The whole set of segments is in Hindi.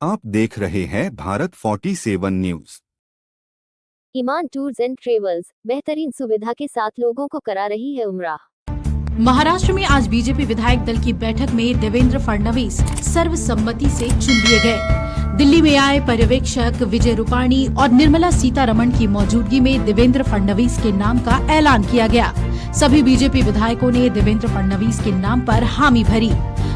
आप देख रहे हैं Bharat 47 news. Iman tours and travels बेहतरीन सुविधा के साथ लोगों को करा रही है उम्रा। महाराष्ट्र में आज बीजेपी विधायक दल की बैठक में देवेंद्र फडणवीस सर्वसम्मति से चुन लिए गए। दिल्ली में आए पर्यवेक्षक विजय रूपाणी और निर्मला सीतारमण की मौजूदगी में देवेंद्र फडणवीस के नाम का ऐलान किया गया। सभी बीजेपी विधायकों ने देवेंद्र फडणवीस के नाम पर हामी भरी।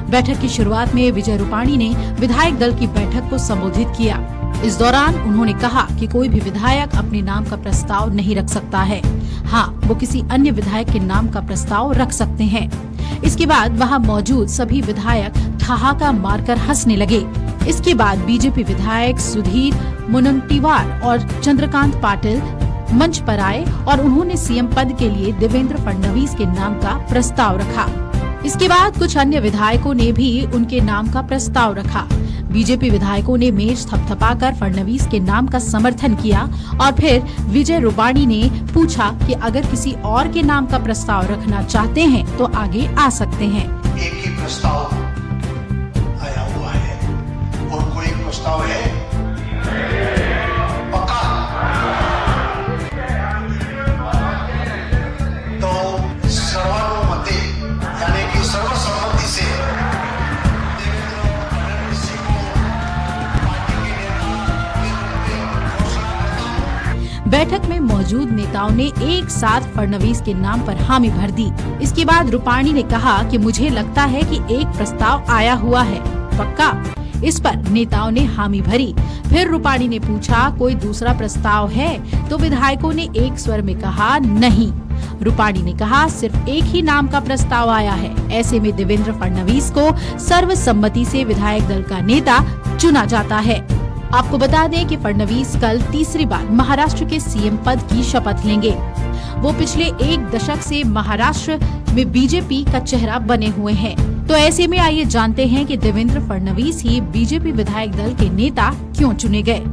बैठक की शुरुआत में विजय रूपाणी ने विधायक दल की बैठक को संबोधित किया। इस दौरान उन्होंने कहा कि कोई भी विधायक अपने नाम का प्रस्ताव नहीं रख सकता है। हाँ, वो किसी अन्य विधायक के नाम का प्रस्ताव रख सकते हैं। इसके बाद वहां मौजूद सभी विधायक ठहाका मारकर हंसने लगे। इसके बाद बीजेपी विधायक सुधीर मुनगंटीवार और चंद्रकांत पाटिल मंच पर आए और उन्होंने सीएम पद के लिए देवेंद्र फडणवीस के नाम का प्रस्ताव रखा। इसके बाद कुछ अन्य विधायकों ने भी उनके नाम का प्रस्ताव रखा। बीजेपी विधायकों ने मेज थपथपाकर फडणवीस के नाम का समर्थन किया और फिर विजय रूपाणी ने पूछा कि अगर किसी और के नाम का प्रस्ताव रखना चाहते हैं तो आगे आ सकते हैं। एक ही प्रस्ताव आया हुआ है और कोई प्रस्ताव है पक्का? तो सर्वानुमते यानी कि सर्वसम्मति से बैठक में मौजूद नेताओं ने एक साथ फडणवीस के नाम पर हामी भर दी। इसके बाद रूपाणी ने कहा कि मुझे लगता है कि एक प्रस्ताव आया हुआ है, पक्का? इस पर नेताओं ने हामी भरी। फिर रूपाणी ने पूछा कोई दूसरा प्रस्ताव है, तो विधायकों ने एक स्वर में कहा नहीं। रूपाणी ने कहा सिर्फ एक ही नाम का प्रस्ताव आया है। ऐसे में देवेंद्र फडणवीस को सर्वसम्मति से विधायक दल का नेता चुना जाता है। आपको बता दें कि फडणवीस कल तीसरी बार महाराष्ट्र के सीएम पद की शपथ लेंगे। वो पिछले एक दशक से महाराष्ट्र में बीजेपी का चेहरा बने हुए हैं। तो ऐसे में आइए जानते हैं कि देवेंद्र फडणवीस ही बीजेपी विधायक दल के नेता क्यों चुने गए।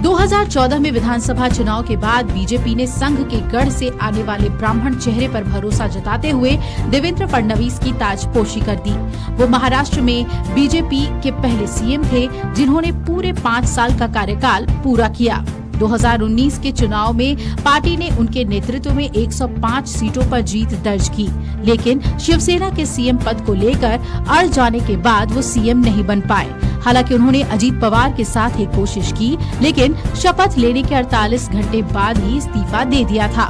2014 में विधानसभा चुनाव के बाद बीजेपी ने संघ के गढ़ से आने वाले ब्राह्मण चेहरे पर भरोसा जताते हुए देवेंद्र फडणवीस की ताजपोशी कर दी। वो महाराष्ट्र में बीजेपी के पहले सीएम थे जिन्होंने पूरे 5 साल का कार्यकाल पूरा किया। 2019 के चुनाव में पार्टी ने उनके नेतृत्व में 105 सीटों पर जीत दर्ज की, लेकिन शिवसेना के सीएम पद को लेकर अड़ जाने के बाद वो सीएम नहीं बन पाए। हालांकि उन्होंने अजीत पवार के साथ ही कोशिश की, लेकिन शपथ लेने के 48 घंटे बाद ही इस्तीफा दे दिया था।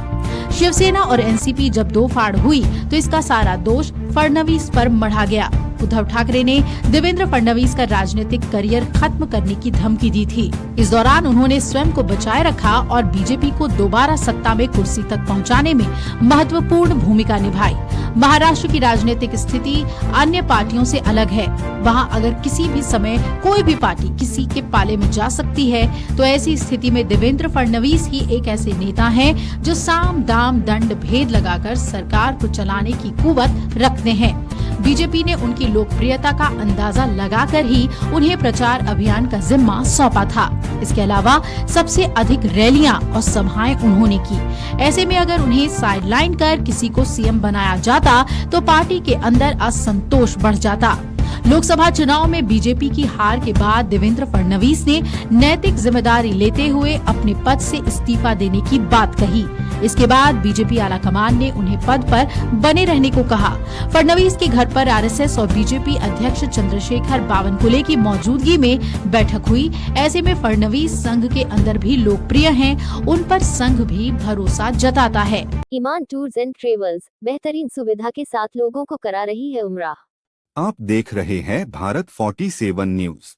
शिवसेना और एनसीपी जब दो फाड़ हुई तो इसका सारा दोष फडणवीस पर मढ़ा गया। उद्धव ठाकरे ने देवेंद्र फडणवीस का राजनीतिक करियर खत्म करने की धमकी दी थी। इस दौरान उन्होंने स्वयं को बचाए रखा और बीजेपी को दोबारा सत्ता में कुर्सी तक पहुंचाने में महत्वपूर्ण भूमिका निभाई। महाराष्ट्र की राजनीतिक स्थिति अन्य पार्टियों से अलग है। वहां अगर किसी भी समय कोई भी पार्टी किसी के पाले में जा सकती है, तो ऐसी स्थिति में देवेंद्र फडणवीस ही एक ऐसे नेता हैं जो साम दाम दंड भेद लगाकर सरकार को चलाने की कुवत रखते हैं। बीजेपी ने उनकी लोकप्रियता का अंदाजा लगाकर ही उन्हें प्रचार अभियान का जिम्मा सौंपा था। इसके अलावा सबसे अधिक रैलियां और सभाएं उन्होंने की। ऐसे में अगर उन्हें साइडलाइन कर किसी को सीएम बनाया जाता तो पार्टी के अंदर असंतोष बढ़ जाता। लोकसभा चुनाव में बीजेपी की हार के बाद देवेंद्र फडणवीस ने नैतिक जिम्मेदारी लेते हुए अपने पद से इस्तीफा देने की बात कही। इसके बाद बीजेपी आलाकमान ने उन्हें पद पर बने रहने को कहा। फडणवीस के घर पर आरएसएस और बीजेपी अध्यक्ष चंद्रशेखर बावनकुले की मौजूदगी में बैठक हुई। ऐसे में फडणवीस संघ के अंदर भी लोकप्रिय हैं, उन पर संघ भी भरोसा जताता है। ईमान टूर्स एंड ट्रेवल्स बेहतरीन सुविधा के साथ लोगों को करा रही है उम्रा। आप देख रहे हैं भारत 47 न्यूज।